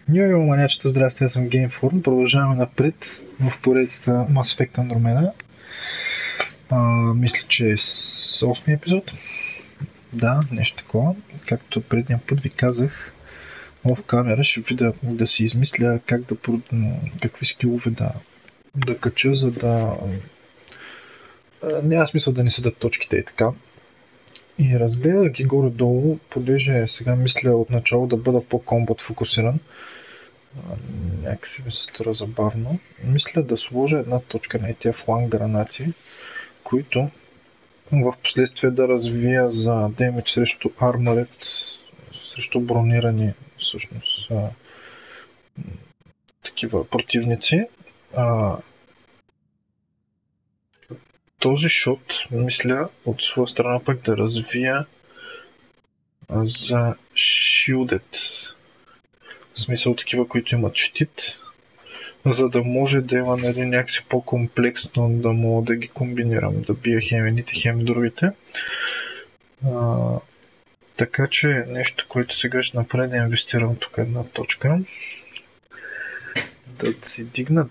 Йо, манячета, здрасти, аз съм GameForum. Продължаваме напред в поредицата Mass Effect Andromeda. Мисля, че е с 8 епизод. Да, нещо такова. Както предния път ви казах, в камера ще видя да си измисля какви скилове да кача, за да... няма смисъл да не седат точките и така. И разгледах ги горе-долу, понеже сега мисля отначало да бъда по-комбат фокусиран. Някакси ми се стара забавно. Мисля да сложа една точка на тия фланг гранати, които в последствие да развия за демидж срещу арморет, срещу бронирани всъщност такива противници. Този шот мисля от своя страна пък да развия за shielded. В смисъл такива, които имат щит, за да може да има някакси по-комплексно, да мога да ги комбинирам, да бия хем едните, хем другите. Така че нещо, което сега ще направя, да инвестирам тук една точка. Да си дигна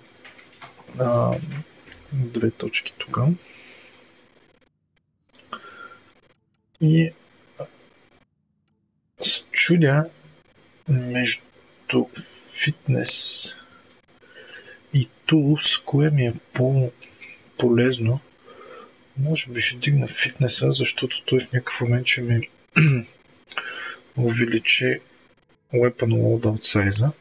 две точки тук. И се чудя между фитнес и tools, кое ми е по-полезно. Може би ще дигна фитнеса, защото той в някакъв момент ще ми увеличи weapon loadout size.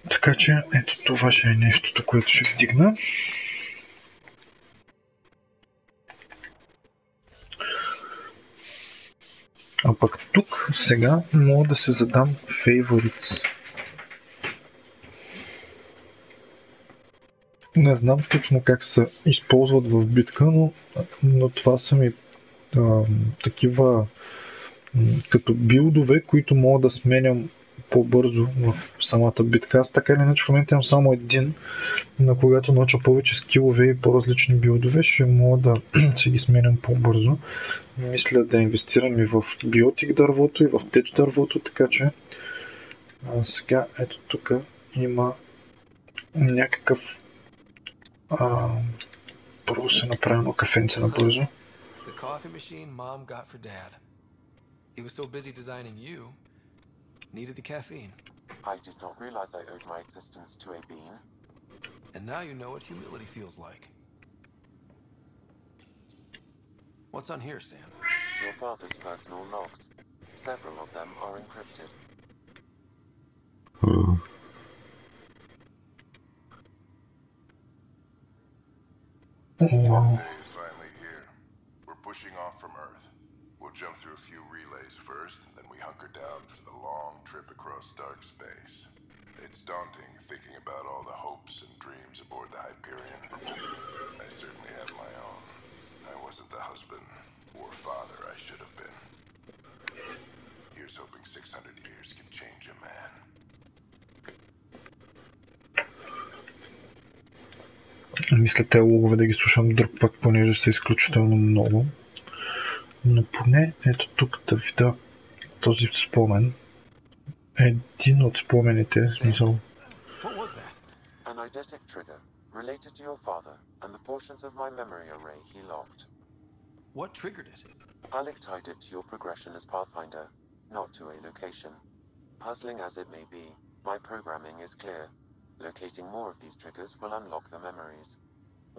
Така че ето това ще е нещото, което ще вдигна. А пък тук сега мога да се задам favorites. Не знам точно как се използват в битка, но това са ми такива като билдове, които мога да сменям по-бързо в самата битка. Аз така или иначе в момента имам само един, но когато науча повече скилове и по-различни билдове, ще мога да си ги сменям по-бързо. Мисля да инвестирам и в биотик дървото, и в теч дървото, така че сега ето тук има някакъв първо се направя едно кафенце набързо. He was so busy designing you, needed the caffeine. I did not realize I owed my existence to a bean. And now you know what humility feels like. What's on here, Sam? Your father's personal logs. Several of them are encrypted. Wow. The day is finally here. We're pushing off from Earth. We'll jump through a few relays first, then we hunker down for the long trip across dark space. It's daunting thinking about all the hopes and dreams aboard the Hyperion. I certainly have my own. I wasn't the husband or father I should have been. Here's hoping 600 years can change a man. Мисля те логове да ги слушам друг път, понеже са изключително много. Но поне ето тук да видя този спомен. Един от спомените, смисъл. An eidetic trigger related to your father and the portions of my memory array he locked. What triggered it? Alec tied it to your progression as Pathfinder, not to a location. Puzzling as it may be, my programming is clear. Locating more of these triggers will unlock the memories.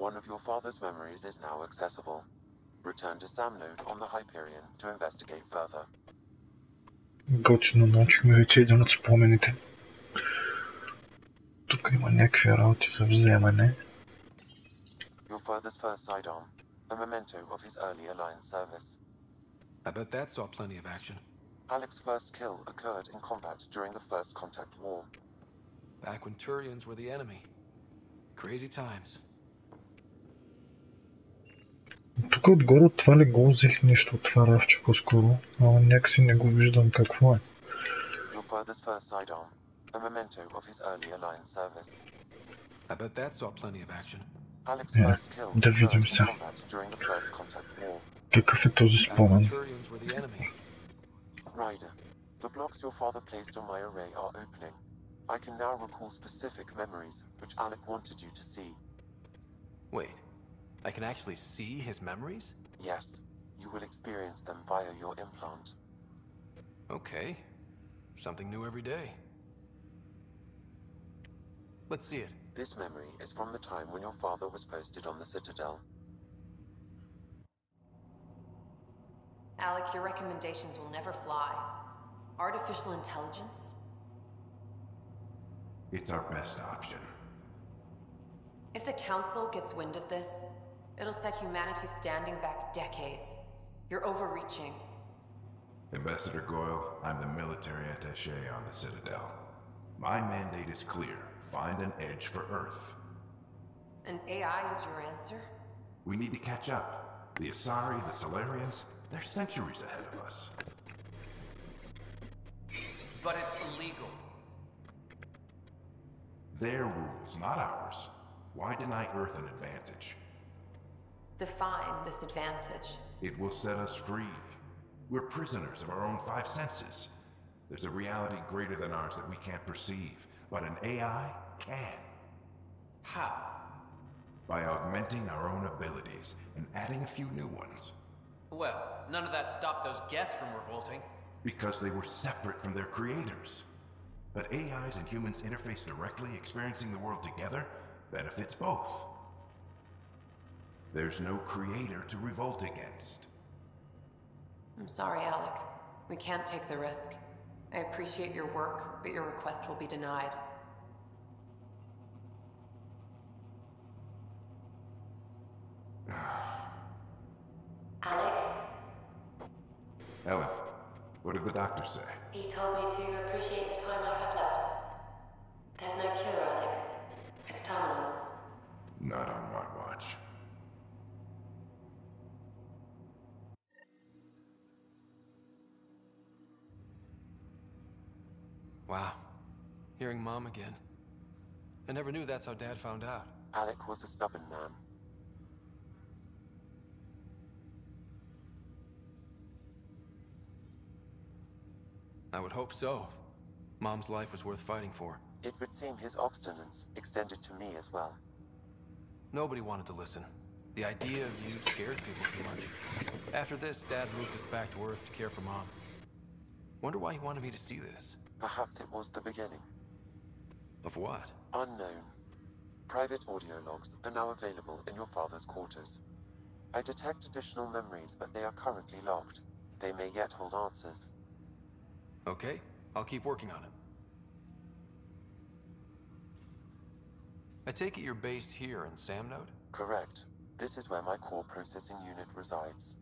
One of your father's memories is now accessible. Return to Sam node on the Hyperion to investigate further. Готино, научихме вече един от спомените. Тук има някакви работи за вземане. Your father's first sidearm, a memento of his early Alliance service. I bet that saw plenty of action. Alec's first kill occurred in combat during the First Contact War. Back when Turians were the enemy. Crazy times. Тук отгоре от това ли го взех нещо от това рафче по-скоро? Някакси не го виждам какво е. Your father's first sidearm, a memento of his early Alliance service. I bet that saw plenty of action. Alec's first kill да видим сега. during the First Contact War. Какъв е този спомен? Ryder, The blocks your father placed on my array are opening. I can now recall specific memories, which Alec wanted you to see. Wait, I can actually see his memories? Yes, you will experience them via your implant. Okay. Something new every day. Let's see it. This memory is from the time when your father was posted on the Citadel. Alec, your recommendations will never fly. Artificial intelligence? It's our best option. If the Council gets wind of this, it'll set humanity standing back decades. You're overreaching. Ambassador Goyle, I'm the military attaché on the Citadel. My mandate is clear. Find an edge for Earth. And AI is your answer? We need to catch up. The Asari, the Solarians, they're centuries ahead of us. But it's illegal. Their rules, not ours. Why deny Earth an advantage? Define this advantage. It will set us free. We're prisoners of our own five senses. There's a reality greater than ours that we can't perceive, but an AI can. How? By augmenting our own abilities and adding a few new ones. Well, none of that stopped those Geth from revolting. Because they were separate from their creators. But AIs and humans interface directly, experiencing the world together benefits both. There's no creator to revolt against. I'm sorry, Alec. We can't take the risk. I appreciate your work, but your request will be denied. Alec, Ellen, what did the doctor say? he told me to appreciate the time I have left. There's no cure, Alec. It's terminal. Not on my watch. Wow. Hearing Mom again. I never knew that's how Dad found out. Alec was a stubborn man. I would hope so. Mom's life was worth fighting for. It would seem his obstinance extended to me as well. Nobody wanted to listen. The idea of you scared people too much. After this, Dad moved us back to Earth to care for Mom. Wonder why he wanted me to see this. Perhaps it was the beginning. Of what? Unknown. Private audio logs are now available in your father's quarters. I detect additional memories, but they are currently locked. They may yet hold answers. Okay, I'll keep working on it. I take it you're based here in Samnode? Correct. This is where my core processing unit resides.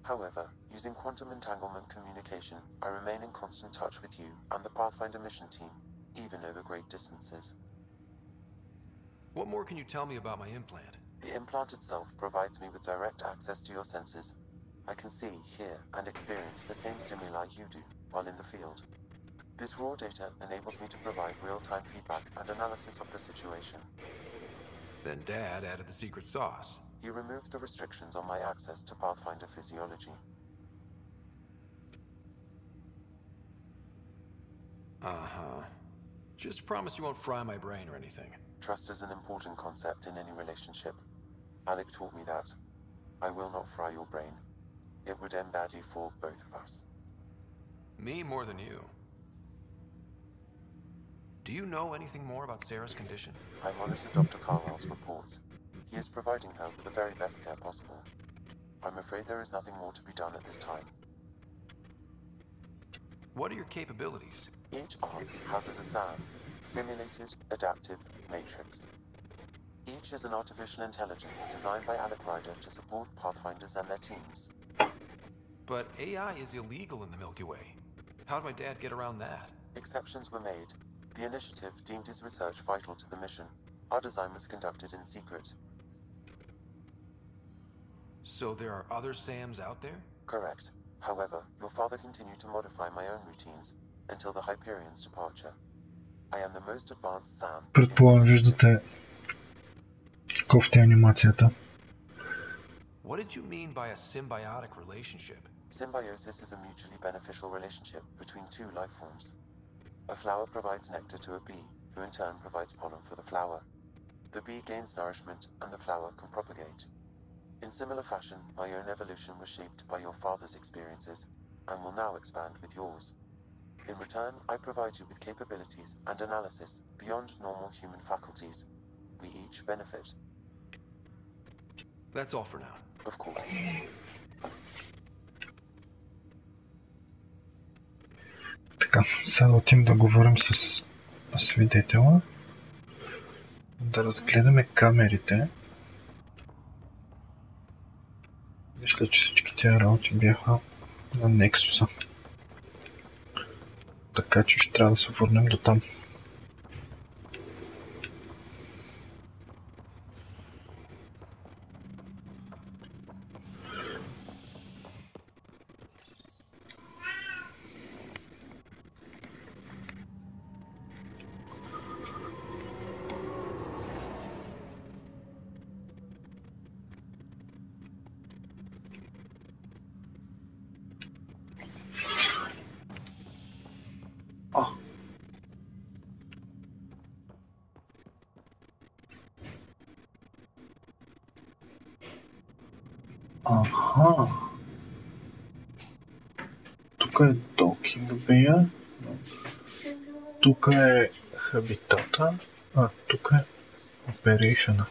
However, using quantum entanglement communication, I remain in constant touch with you and the Pathfinder mission team, even over great distances. What more can you tell me about my implant? The implant itself provides me with direct access to your senses. I can see, hear, and experience the same stimuli you do while in the field. This raw data enables me to provide real-time feedback and analysis of the situation. Then Dad added the secret sauce. He removed the restrictions on my access to Pathfinder physiology. Uh-huh. Just promise you won't fry my brain or anything. Trust is an important concept in any relationship. Alec taught me that. I will not fry your brain. It would end badly for both of us. Me more than you. Do you know anything more about Sarah's condition? I monitor Dr. Carlisle's reports. He is providing her with the very best care possible. I'm afraid there is nothing more to be done at this time. What are your capabilities? Each arc houses a SAM, Simulated Adaptive Matrix. Each is an artificial intelligence designed by Alec Ryder to support Pathfinders and their teams. But AI is illegal in the Milky Way. How did my dad get around that? Exceptions were made. The initiative deemed his research vital to the mission. Our design was conducted in secret. So there are other SAMs out there? Correct. However, your father continued to modify my own routines until the Hyperion's departure. I am the most advanced SAM. Предполагам, виждате кофти анимацията. What did you mean by a symbiotic relationship? Symbiosis is a mutually beneficial relationship between two life forms. A flower provides nectar to a bee, who in turn provides pollen for the flower. The bee gains nourishment and the flower can propagate. In similar fashion, my own evolution was shaped by your father's experiences and will now expand with yours. In return, I provide you with capabilities and analysis beyond normal human faculties. We each benefit. That's all for now. Of course. Така, сега отим да говорим с свидетела. Да разгледаме камерите. Мисля, че всички тези работи бяха на Нексуса. Така че ще трябва да се върнем до там. Аха. Тук е Docking Bay. Тук е Хабитата. А, тук е Operation.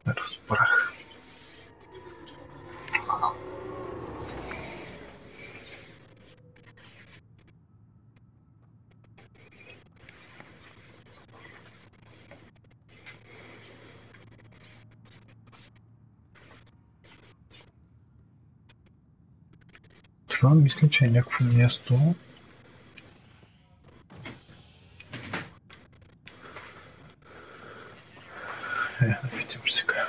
Разбрах. Това мисля, че е някакво място. Да видим сега.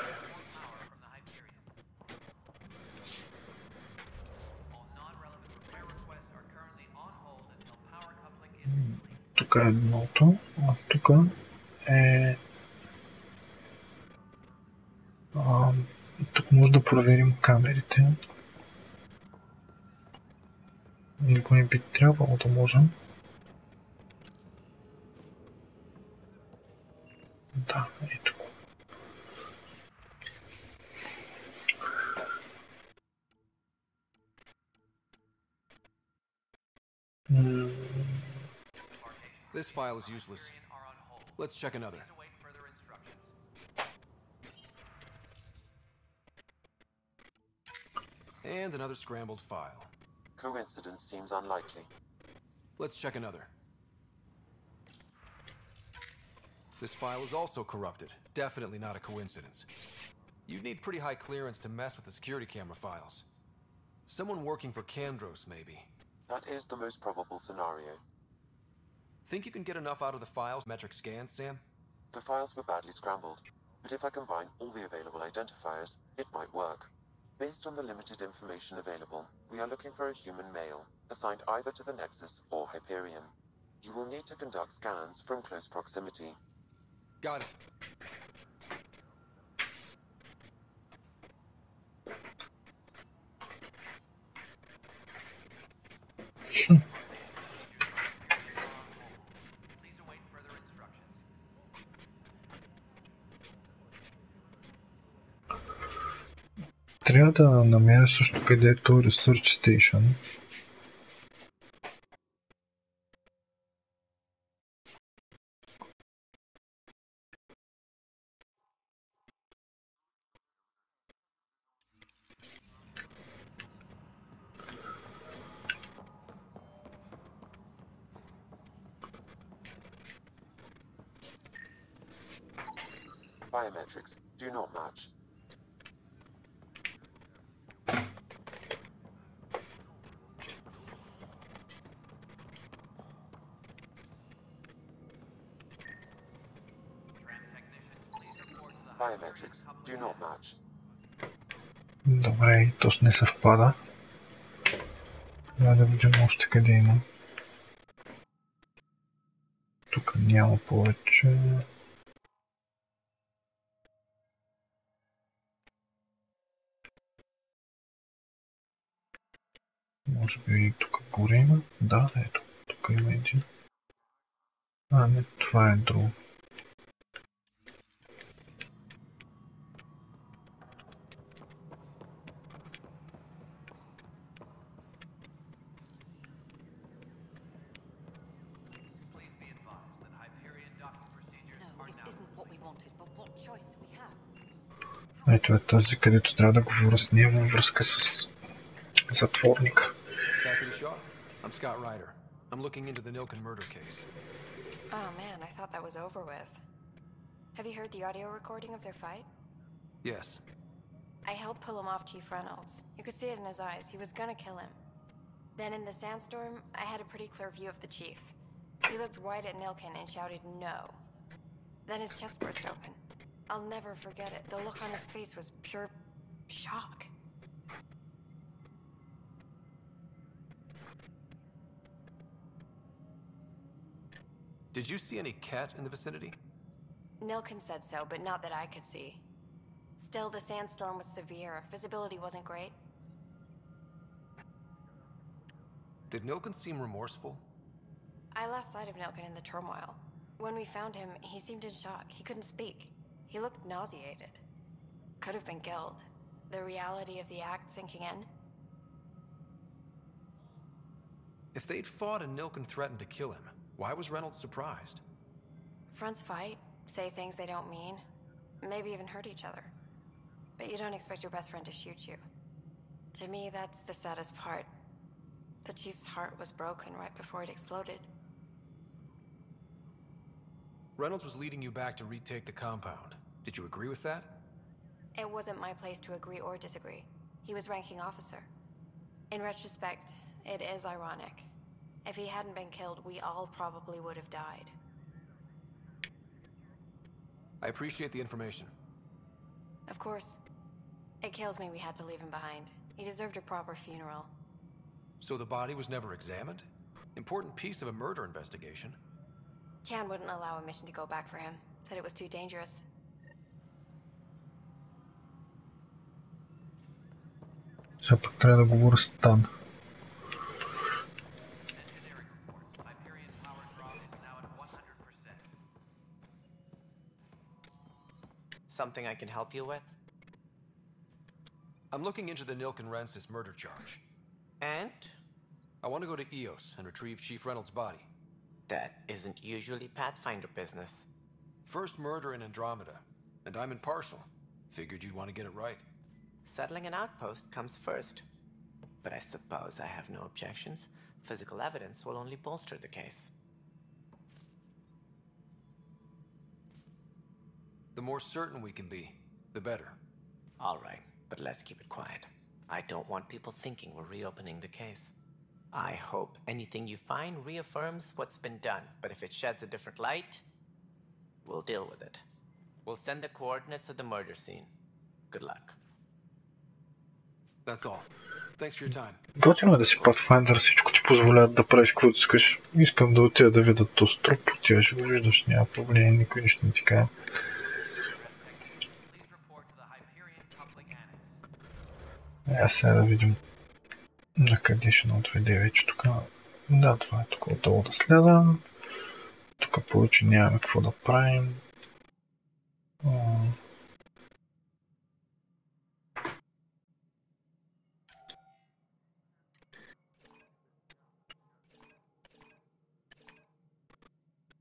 Тук е едното, а тук е... тук може да проверим камерите. Никой не би трябвало да можем. Да, ето го. This file is useless. Let's check another. And another scrambled file. Coincidence seems unlikely. Let's check another. This file is also corrupted. Definitely not a coincidence. You'd need pretty high clearance to mess with the security camera files. Someone working for Kandros, maybe. That is the most probable scenario. Think you can get enough out of the files metric scans, Sam? The files were badly scrambled, but if I combine all the available identifiers, it might work. Based on the limited information available, we are looking for a human male, assigned either to the Nexus or Hyperion. You will need to conduct scans from close proximity. Got it. Трябва да намеря също където Research Station. Biometrics do not match. Biometrics do not match. Добре, то не съвпада. Трябва да видим още къде има. Тук няма повече. може би тук горе има. Да, ето, тук има един. А, не, това е друго. Ето е тази, където трябва да говоря с нея във връзка с затворника. I'm Scott Ryder. I'm looking into the Nilken murder case. Oh man, I thought that was over with. Have you heard the audio recording of their fight? Yes. I helped pull him off Chief Reynolds. You could see it in his eyes. He was gonna kill him. Then in the sandstorm, I had a pretty clear view of the chief. He looked right at Nilken and shouted no. Then his chest burst open. I'll never forget it. The look on his face was pure shock. Did you see any cat in the vicinity? Nilken said so, but not that I could see. Still, the sandstorm was severe. Visibility wasn't great. Did Nilken seem remorseful? I lost sight of Nilken in the turmoil. When we found him, he seemed in shock. He couldn't speak. He looked nauseated. Could have been killed. The reality of the act sinking in. If they'd fought and Nilken threatened to kill him, why was Reynolds surprised? Fronts fight, say things they don't mean, maybe even hurt each other. But you don't expect your best friend to shoot you. To me, that's the saddest part. The chief's heart was broken right before it exploded. Reynolds was leading you back to retake the compound. Did you agree with that? It wasn't my place to agree or disagree. He was ranking officer. In retrospect, it is ironic. If he hadn't been killed, we all probably would have died. I appreciate the information. Of course. It kills me we had to leave him behind. He deserved a proper funeral. So the body was never examined? Important piece of a murder investigation. Tian wouldn't allow a mission to go back for him. Said it was too dangerous. Сега пък трябва да говоря с Тан. Something I can help you with? I'm looking into the Nilken Rensis murder charge. And? I want to go to EOS and retrieve Chief Reynolds' body. That isn't usually Pathfinder business. First murder in Andromeda, and I'm impartial. Figured you'd want to get it right. Settling an outpost comes first. But I suppose I have no objections. Physical evidence will only bolster the case. The more certain we can be, the better. All right, but let's keep it quiet. I don't want people thinking we're reopening the case. I hope anything you find reaffirms what's been done, but if it sheds a different light, we'll deal with it. We'll send the coordinates of the murder scene. Good luck. That's all. Thanks for your time. Готино е да си Pathfinder, всичко ти позволяват да правиш каквото искаш. Искам да отида да видя този труп, отиваш го виждаш, няма проблем, никой нищо не ти каже. Сега да видим на къде ще отведе вече тук. Да, това е тук отдолу да сляза. Тук повече нямаме какво да правим.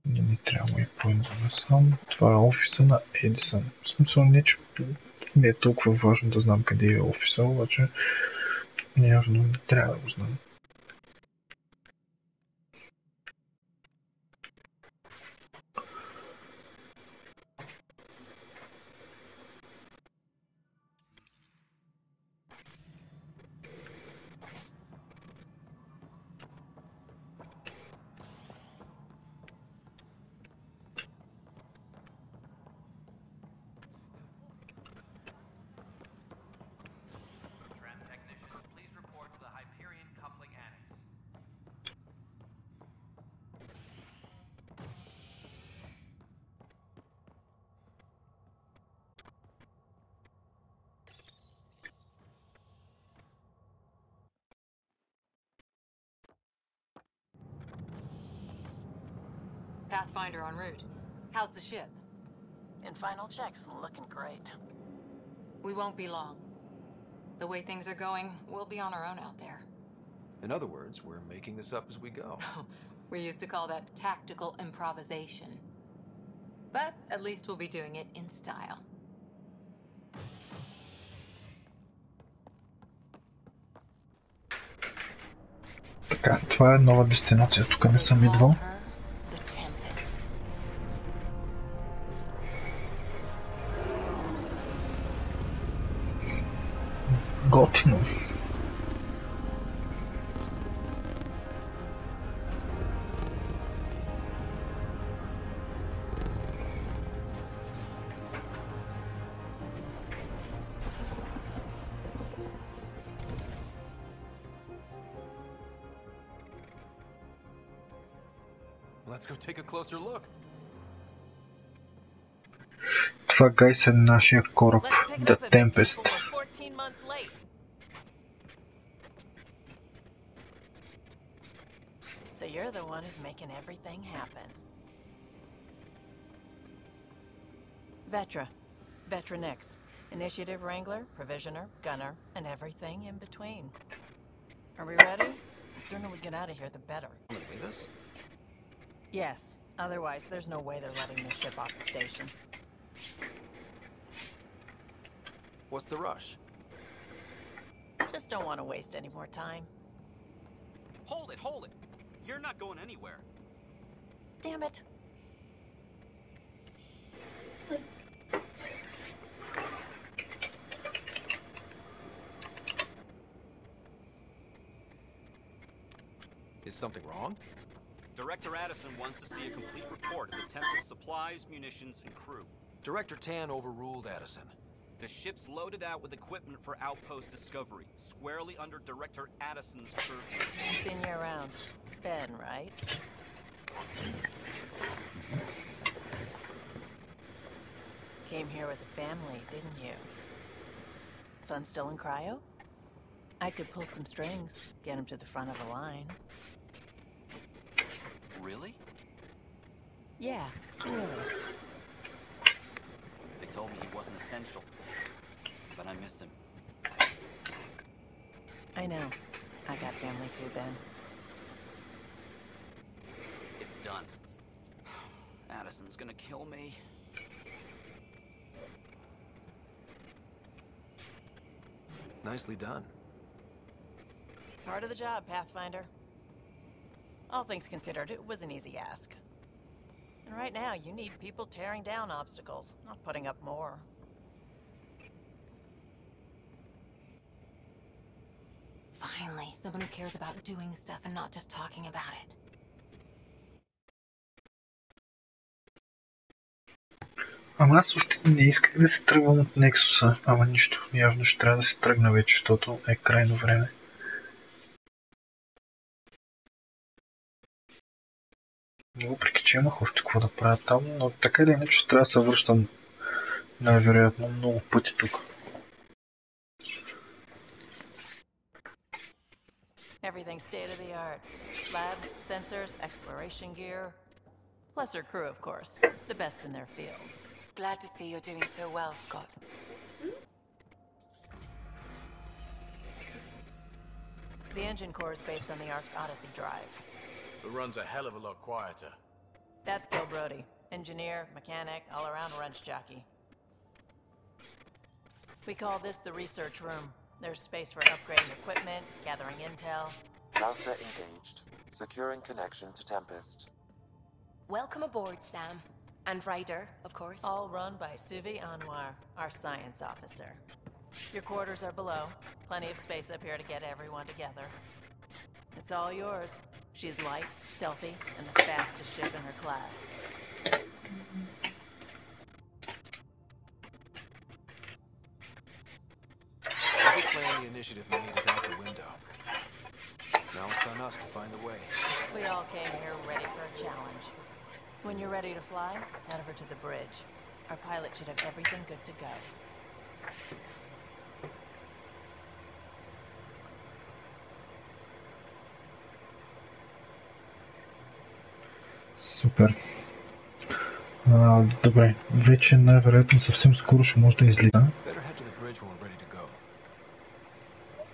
Не ми трябва и поинзаме сам. Това е офиса на Едисън. В смисъл не, че не е толкова важно да знам къде е офиса, обаче явно не трябва да го знам. Technicians, please report to the Hyperion coupling Pathfinder en route. How's the ship? In final checks and looking great. We won't be long. The way things are going, we'll be on our own out there. In other words, we're making this up as we go. We used to call that tactical improvisation. But at least we'll be doing it in style. Така, това е нова дестинация, тук не съм идвал. Готино. Let's go take a closer look. Това гайс е нашия кораб, The Tempest. So you're the one who's making everything happen. Vetra next. Initiative Wrangler, Provisioner, Gunner, and everything in between. Are we ready? The sooner we get out of here, the better. With us? Yes. Otherwise, there's no way they're letting this ship off the station. What's the rush? Just don't want to waste any more time. Hold it, hold it! You're not going anywhere. Damn it. Is something wrong? Director Addison wants to see a complete report of the Tempest's supplies, munitions, and crew. Director Tan overruled Addison. The ship's loaded out with equipment for outpost discovery, squarely under Director Addison's purview. Seen you around. Ben, right? Came here with a family, didn't you? Son still in cryo? I could pull some strings, get him to the front of the line. Really? Yeah, really. They told me he wasn't essential, but I miss him. I know. I got family too, Ben. It's done. Addison's gonna kill me. Nicely done. Part of the job, Pathfinder. All things considered, it was an easy ask. And right now, you need people tearing down obstacles, not putting up more. Finally, someone who cares about doing stuff and not just talking about it. Ама аз още не исках да се тръгвам от Нексуса, ама нищо, явно ще трябва да се тръгна вече, защото е крайно време. Въпреки че имах още какво да правя там, но така или иначе трябва да се връщам най-вероятно много пъти тук. Everything state of the art. Labs, sensors, exploration gear. Plus her crew, of course. The best in their field. Glad to see you're doing so well, Scott. The engine core is based on the Ark's Odyssey drive. It runs a hell of a lot quieter. That's Gil Brody. Engineer, mechanic, all-around wrench jockey. We call this the research room. There's space for upgrading equipment, gathering intel. Router engaged. Securing connection to Tempest. Welcome aboard, Sam. And Ryder, of course. All run by Suvi Anwar, our science officer. Your quarters are below. Plenty of space up here to get everyone together. It's all yours. She's light, stealthy, and the fastest ship in her class. Every plan the initiative made is out the window. Now it's on us to find the way. We all came here ready for a challenge. When you're ready to fly, head over to the bridge. Our pilot should have everything good to go. Супер. Добре, вече най-вероятно съвсем скоро ще може да излиза.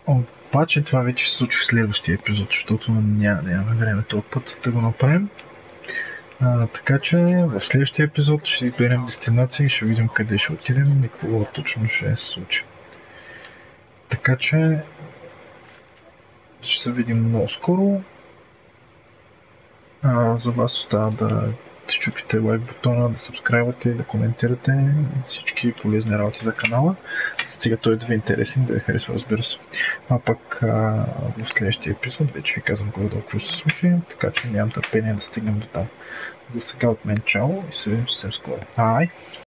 Обаче това вече се случи в следващия епизод, защото нямаме време този път да го направим. Така че в следващия епизод ще изберем дестинация и ще видим къде ще отидем и какво точно ще се случи. Така че ще се видим много скоро. За вас остава да чупите лайк бутона, да сабскрайбвате, да коментирате всички полезни работи за канала. Стига той да ви е интересен, да ви харесва, разбира се. А пък в следващия епизод вече ви казвам горе-долу какво ще се случи, така че нямам търпение да стигнем до там. За сега от мен чао и се видим съвсем скоро. Ай!